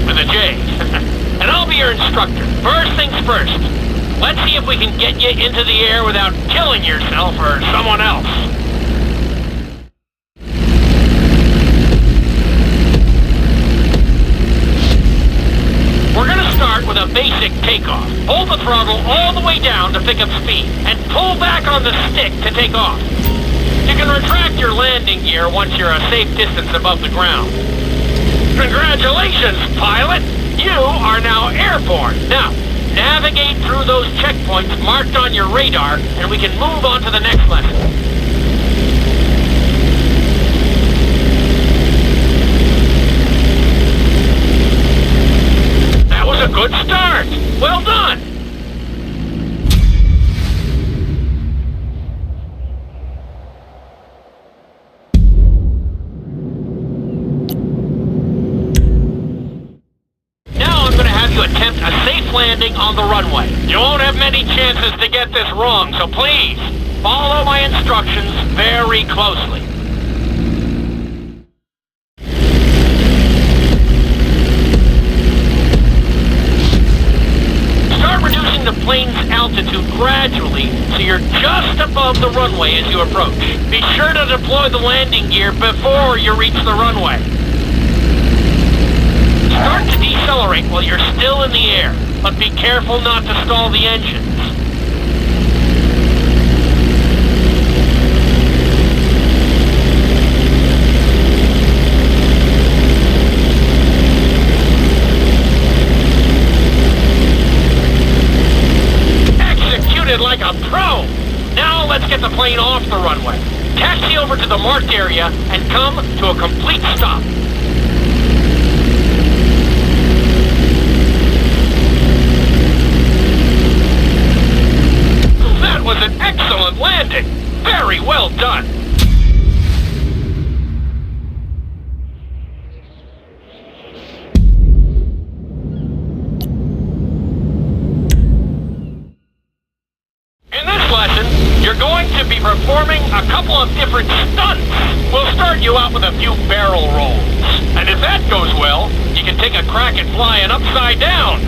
with a J. And I'll be your instructor. First things first. Let's see if we can get you into the air without killing yourself or someone else. We're gonna start with a basic takeoff. Hold the throttle all the way down to pick up speed, and pull back on the stick to take off. You can retract your landing gear once you're a safe distance above the ground. Congratulations, pilot! You are now airborne. Now, navigate through those checkpoints marked on your radar, and we can move on to the next lesson. That was a good start. Well done. Now I'm going to have you attempt a safe landing on the runway. You won't have many chances to get this wrong, so please follow my instructions very closely. Reducing the plane's altitude gradually so you're just above the runway as you approach. Be sure to deploy the landing gear before you reach the runway. Start to decelerate while you're still in the air, but be careful not to stall the engines. Like a pro! Now let's get the plane off the runway. Taxi over to the marked area and come to a complete stop. That was an excellent landing! Very well done! You're going to be performing a couple of different stunts. We'll start you out with a few barrel rolls. And if that goes well, you can take a crack at flying upside down.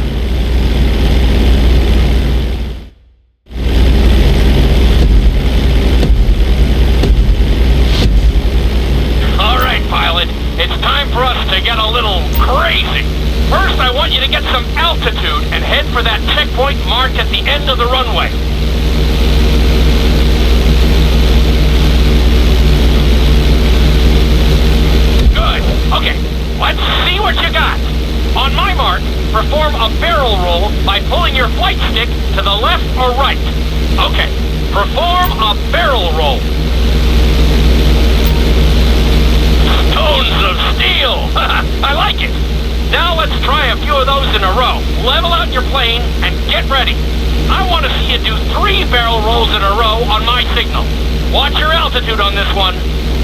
All right, pilot. It's time for us to get a little crazy. First, I want you to get some altitude and head for that checkpoint marked at the end of the runway. Okay, let's see what you got. On my mark, perform a barrel roll by pulling your flight stick to the left or right. Okay, perform a barrel roll. Stones of steel! I like it. Now let's try a few of those in a row. Level out your plane and get ready. I want to see you do 3 barrel rolls in a row on my signal. Watch your altitude on this one.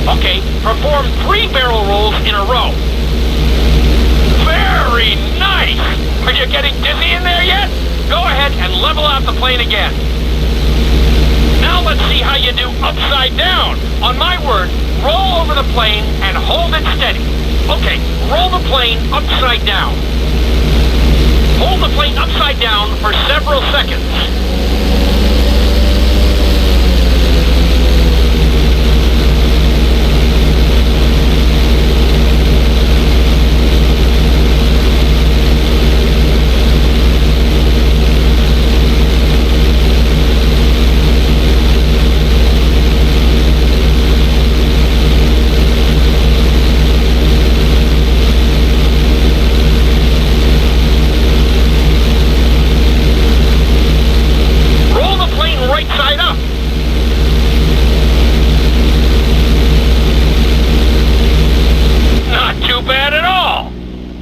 Okay, perform 3 barrel rolls in a row. Very nice! Are you getting dizzy in there yet? Go ahead and level out the plane again. Now let's see how you do upside down. On my word, roll over the plane and hold it steady. Okay, roll the plane upside down. Hold the plane upside down for several seconds.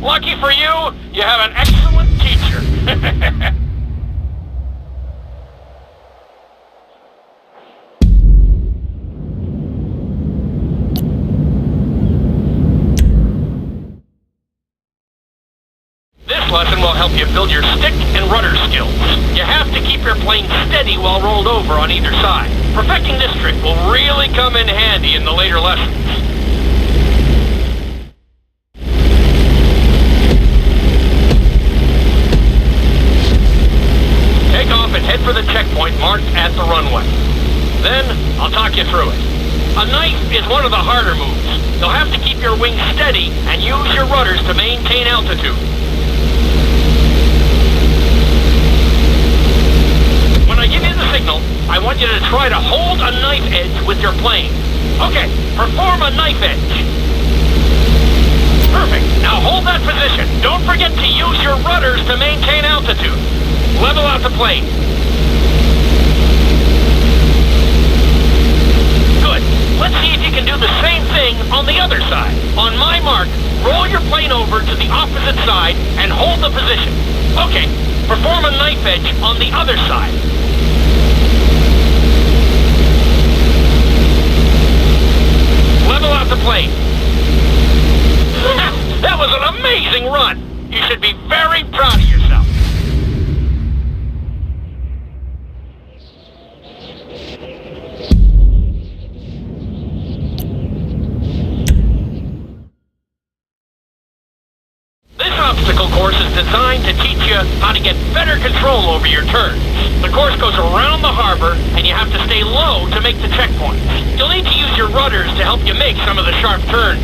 Lucky for you, you have an excellent teacher. This lesson will help you build your stick and rudder skills. You have to keep your plane steady while rolled over on either side. Perfecting this trick will really come in handy in the later lessons. talk you through it. A knife is one of the harder moves. You'll have to keep your wings steady and use your rudders to maintain altitude. When I give you the signal, I want you to try to hold a knife edge with your plane. Okay, perform a knife edge. Perfect. Now hold that position. Don't forget to use your rudders to maintain altitude. Level out the plane. Good. Let's see if you can do the same thing on the other side. On my mark, roll your plane over to the opposite side and hold the position. Okay, perform a knife edge on the other side. Level out the plane. That was an amazing run. You should be very proud of yourself. This obstacle course is designed to teach you how to get better control over your turns. The course goes around the harbor, and you have to stay low to make the checkpoints. You'll need to use your rudders to help you make some of the sharp turns.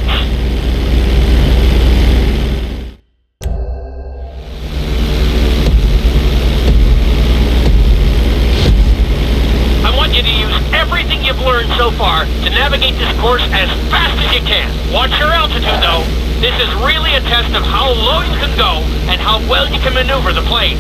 I want you to use everything you've learned so far to navigate this course as fast as you can. Watch your altitude, though. This is really a test of how low you can go and how well you can maneuver the plane.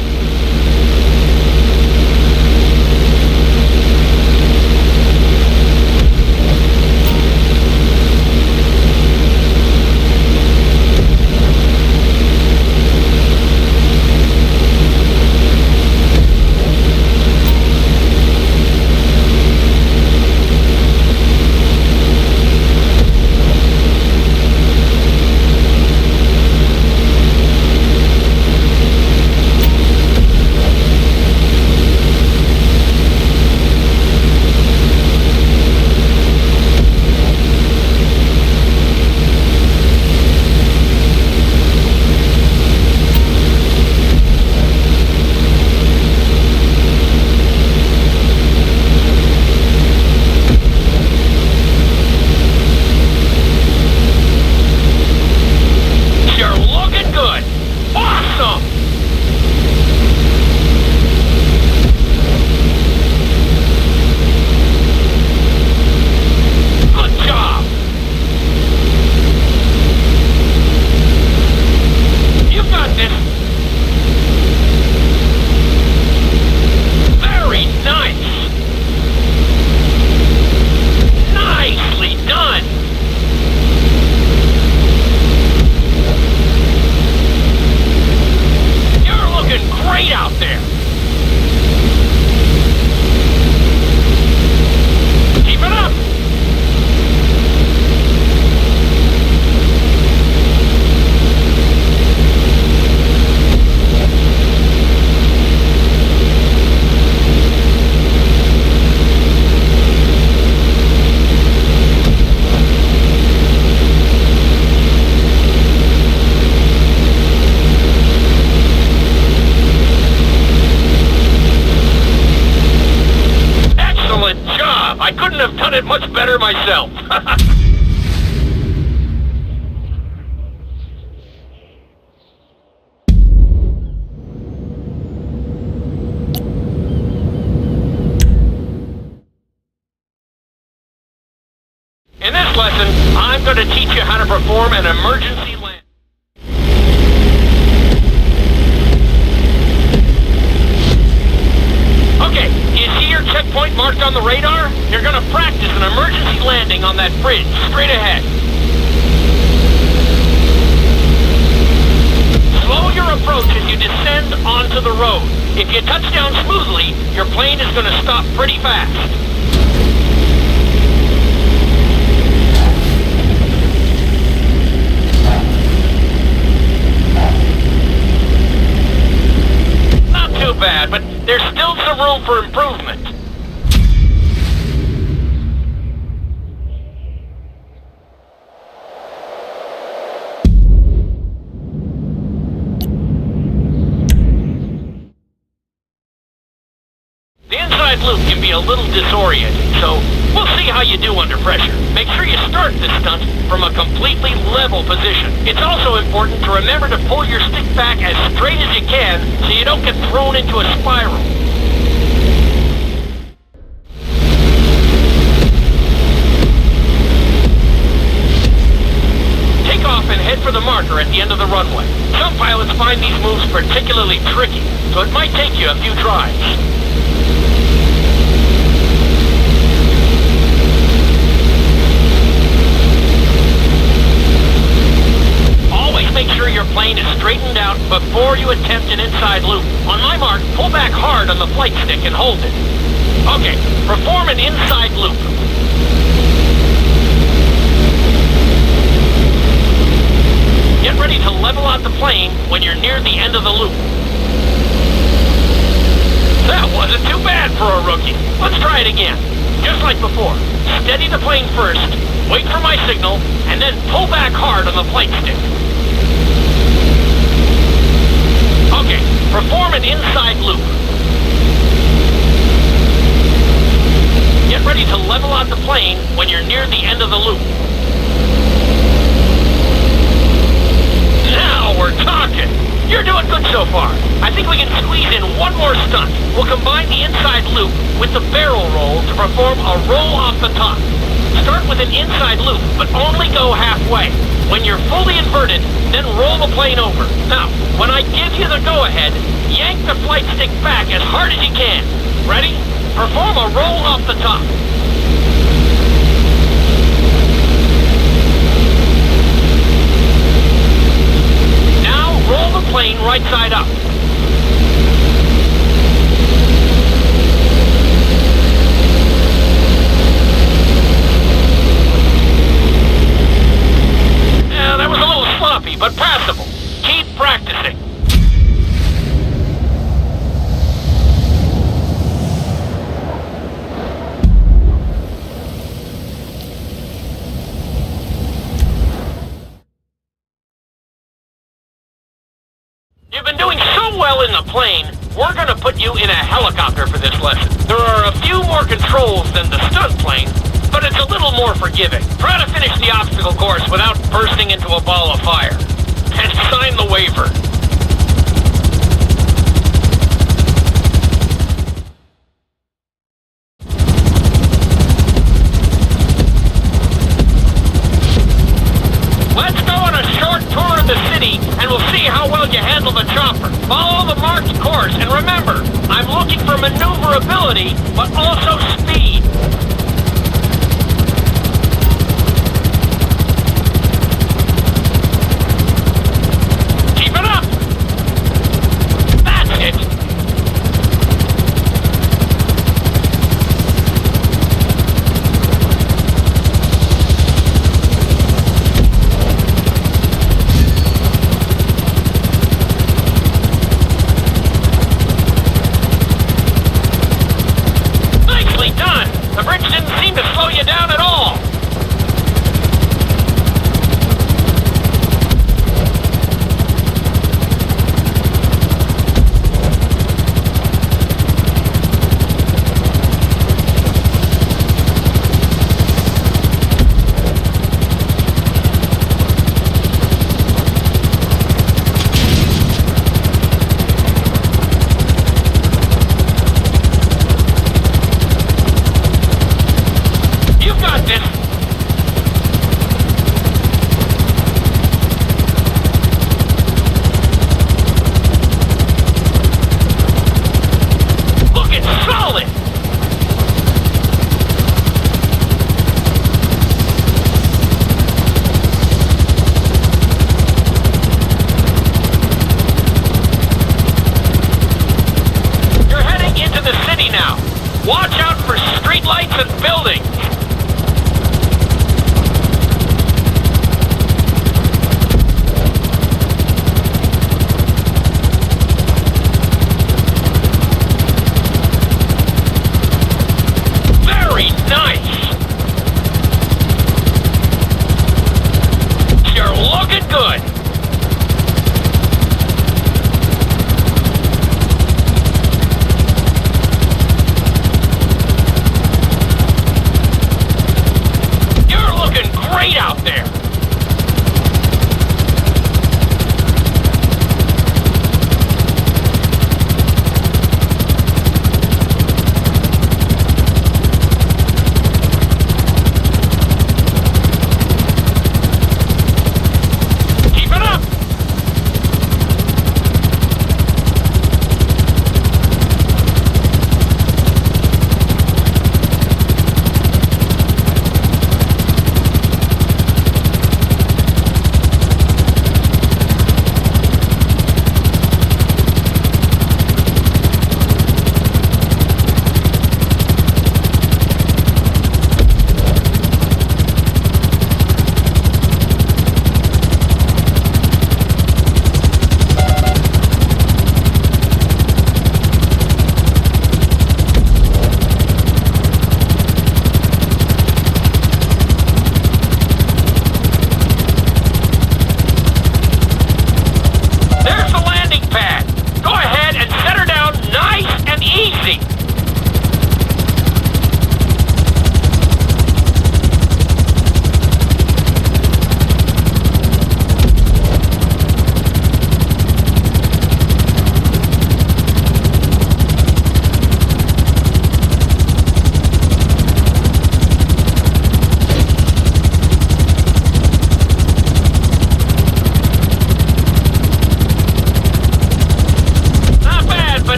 Much better myself. In this lesson, I'm going to teach you how to perform an emergency land. Okay, you see your checkpoint marked on the radar? You're going to practice an emergency landing on that bridge straight ahead. Slow your approach as you descend onto the road. If you touch down smoothly, your plane is going to stop pretty fast. Not too bad, but there's still some room for improvement. The inside loop can be be a little disorienting, so we'll see how you do under pressure. Make sure you start this stunt from a completely level position. It's also important to remember to pull your stick back as straight as you can so you don't get thrown into a spiral. Take off and head for the marker at the end of the runway. Some pilots find these moves particularly tricky, so it might take you a few tries. Make sure your plane is straightened out before you attempt an inside loop. On my mark, pull back hard on the flight stick and hold it. Okay, perform an inside loop. Get ready to level out the plane when you're near the end of the loop. That wasn't too bad for a rookie. Let's try it again. Just like before. Steady the plane first, wait for my signal, and then pull back hard on the flight stick. Okay, perform an inside loop. Get ready to level out the plane when you're near the end of the loop. Now we're talking! You're doing good so far. I think we can squeeze in one more stunt. We'll combine the inside loop with the barrel roll to perform a roll off the top. Start with an inside loop, but only go halfway. When you're fully inverted, then roll the plane over. Now, when I give you the go-ahead, yank the flight stick back as hard as you can. Ready? Perform a roll off the top. Now, roll the plane right side up. That was a little sloppy, but passable. Keep practicing. You've been doing so well in the plane, we're going to put you in a helicopter for this lesson. There are a few more controls than the stunt plane, but it's a little more forgiving. Try to finish the obstacle course without bursting into a ball of fire. And sign the waiver. Let's go on a short tour of the city, and we'll see how well you handle the chopper. Follow the marked course, and remember, I'm looking for maneuverability, but also speed.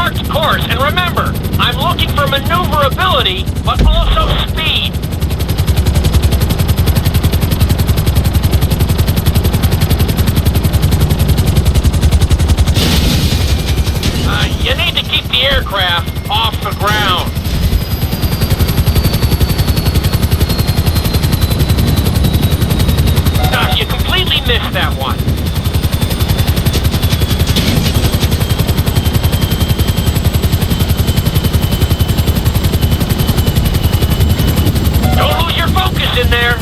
marked course, and remember, I'm looking for maneuverability, but also speed. You need to keep the aircraft off the ground. You completely missed that one. Don't lose your focus in there.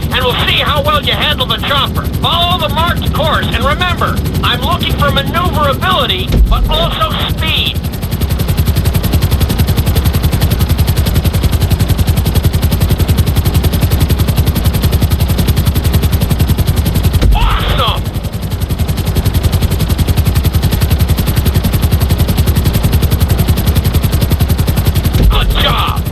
And we'll see how well you handle the chopper. Follow the marked course, and remember, I'm looking for maneuverability, but also speed. Awesome! Good job!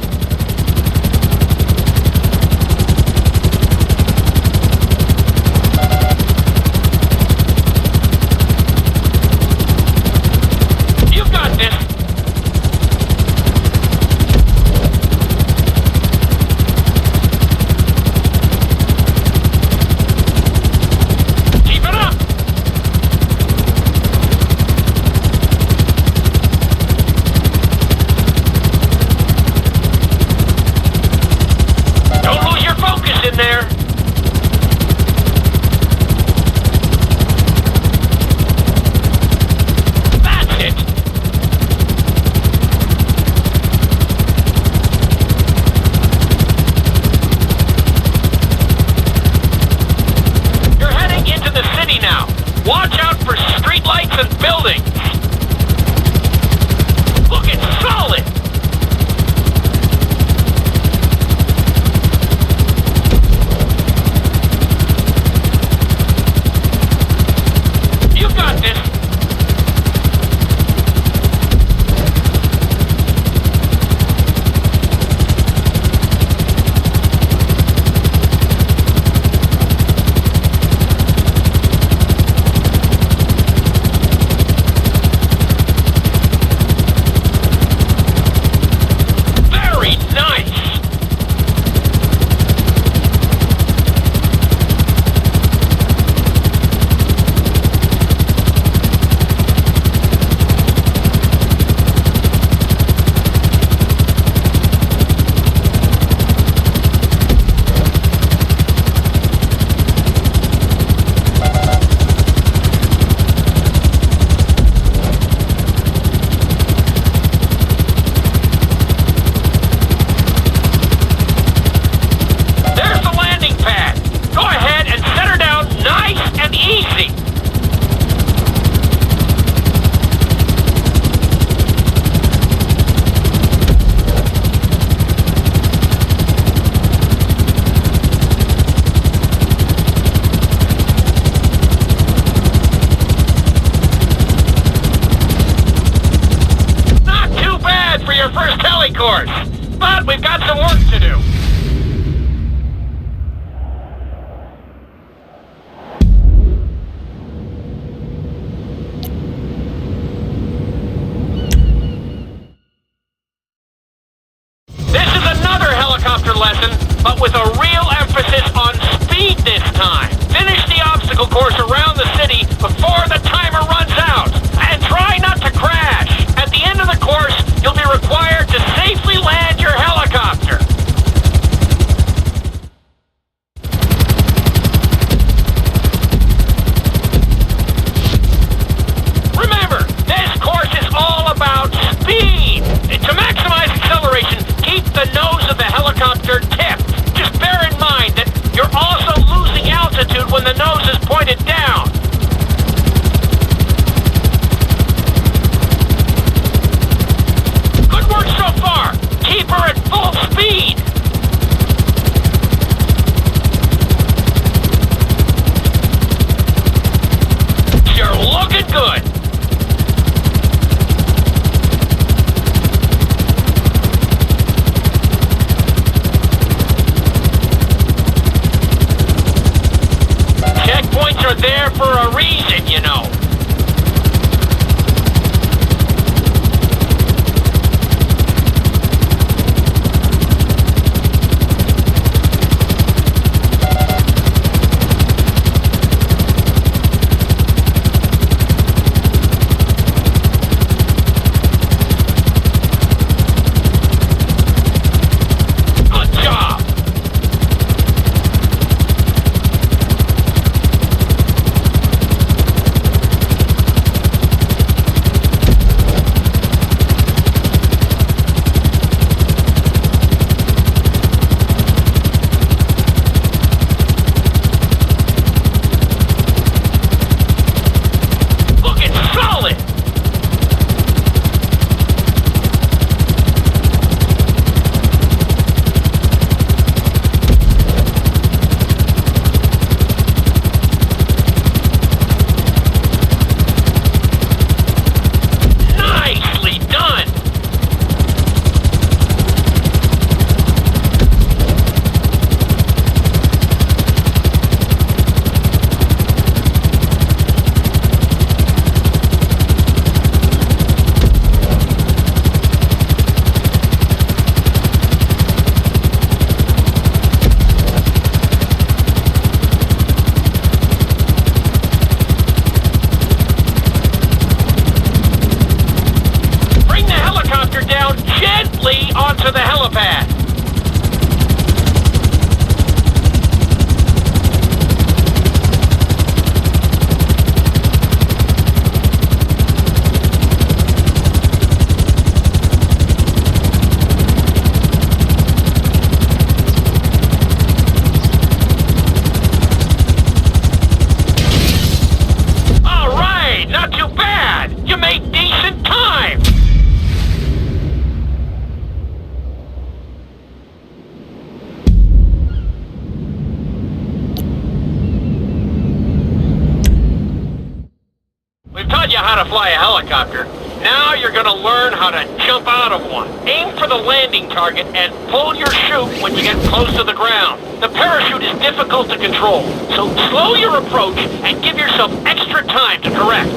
to fly a helicopter. Now you're going to learn how to jump out of one. Aim for the landing target and pull your chute when you get close to the ground. The parachute is difficult to control, so slow your approach and give yourself extra time to correct.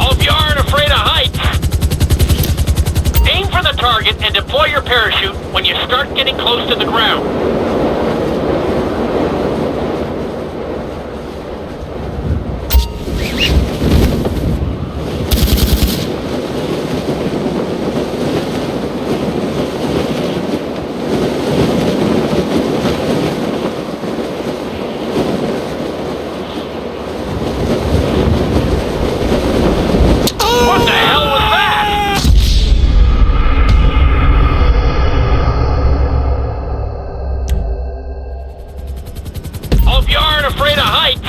Hope you aren't afraid of heights. Aim for the target and deploy your parachute when you start getting close to the ground. Hope you aren't afraid of heights.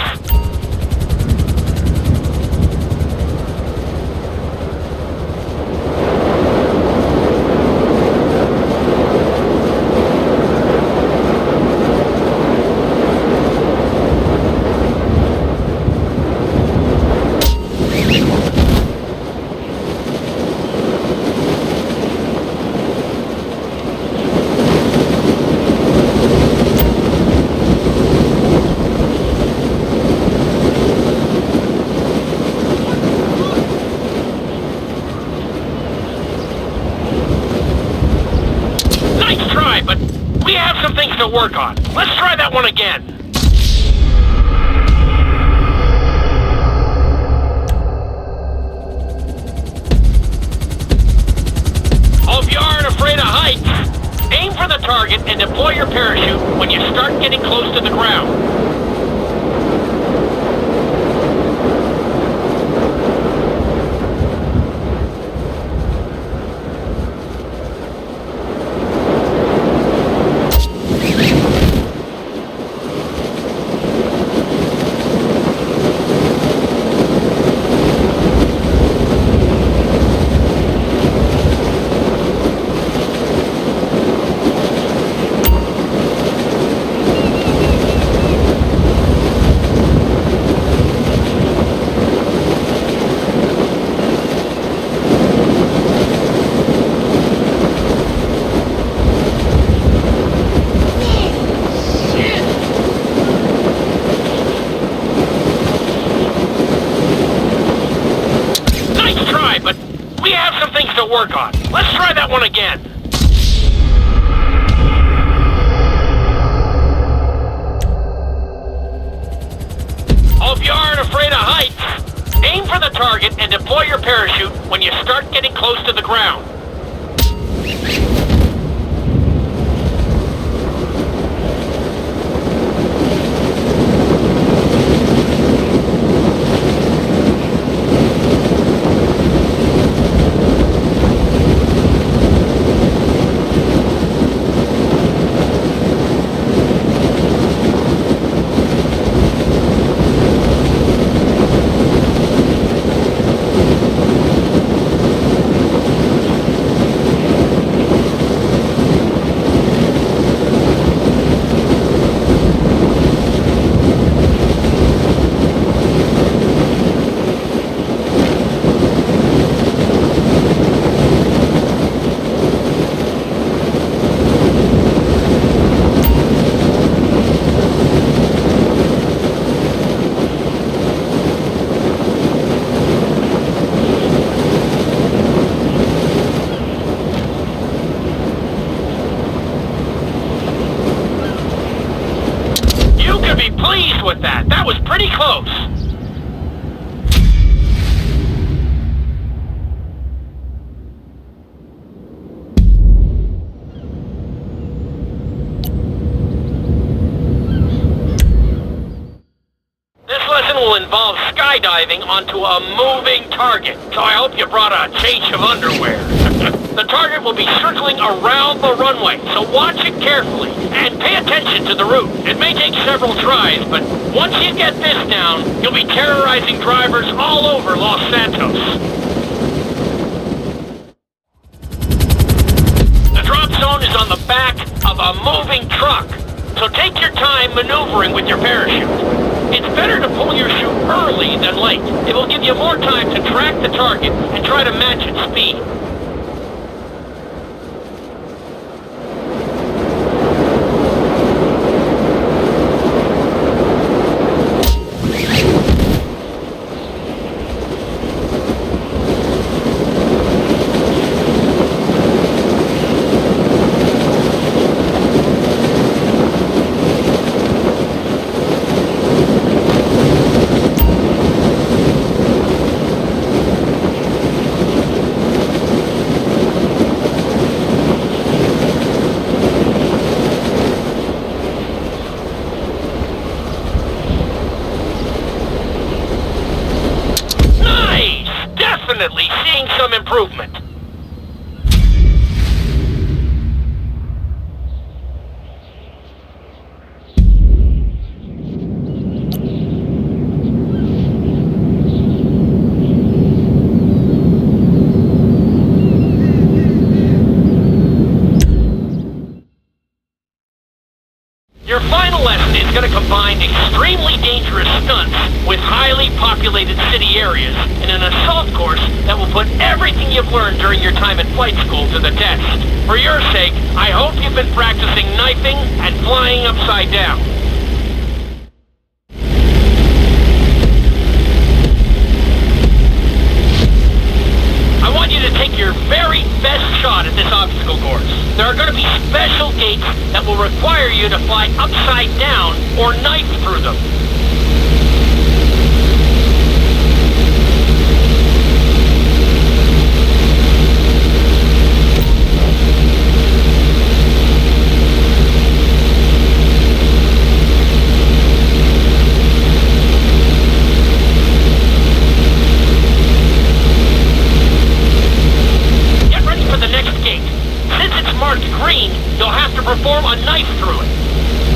But we have some things to work on. Let's try that one again. Hope you aren't afraid of heights. Aim for the target and deploy your parachute when you start getting close to the ground. But we have some things to work on. Let's try that one again. Hope you aren't afraid of heights. Aim for the target and deploy your parachute when you start getting close to the ground. Pleased with that. That was pretty close. This lesson will involve skydiving onto a moving target, so I hope you brought a change of underwear. The target will be circling around the runway, so watch it carefully and pay attention to the route. It may take several tries, but once you get this down, you'll be terrorizing drivers all over Los Santos. The drop zone is on the back of of a moving truck. So take your time maneuvering with your parachute. It's better to pull your chute early than late. It will give you more time to track the target and try to match its speed. Definitely seeing some improvement. Your final lesson is going to combine extremely dangerous stunts with highly populated city areas in an assault course that will put everything you've learned during your time at flight school to the test. For your sake, I hope you've been practicing knifing and flying upside down. I want you to take your very best shot at this obstacle course. There are going to be special gates that will require you to fly upside down or knife through them. Green, you'll have to perform a knife through it.